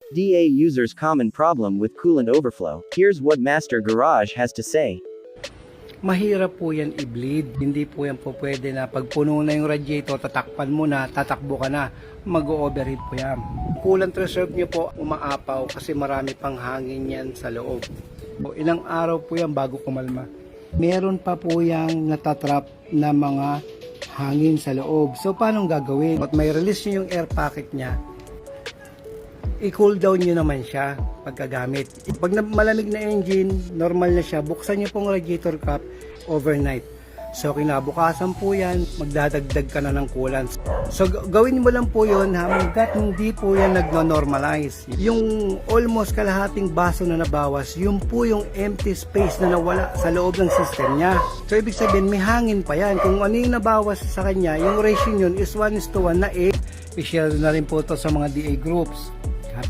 DA users' common problem with coolant overflow. Here's what Master Garage has to say. Mahirap po yan i-bleed. Hindi po yan po pwede na pag puno na yung radiator, tatakpan mo na, tatakbo ka na, mag-overheat po yan. Coolant reserve nyo po umaapaw kasi marami pang hangin yan sa loob. O, ilang araw po yan bago kumalma. Meron pa po yung natatrap na mga hangin sa loob. So paano gagawin? At may release nyo yung air pocket nya, i-cool down nyo naman siya pagkagamit. Pag malamig na engine, normal na siya, buksan nyo pong radiator cap overnight. So kinabukasan po yan, magdadagdag ka na ng coolant. So gawin mo lang po yun hanggat hindi po yan nagno-normalize. Yung almost kalahating baso na nabawas, yun po yung empty space na nawala sa loob ng system niya. So ibig sabihin may hangin pa yan. Kung ano yung nabawas sa kanya, yung ratio yun is 1:1 na 8. I-share na rin po ito sa mga DA groups.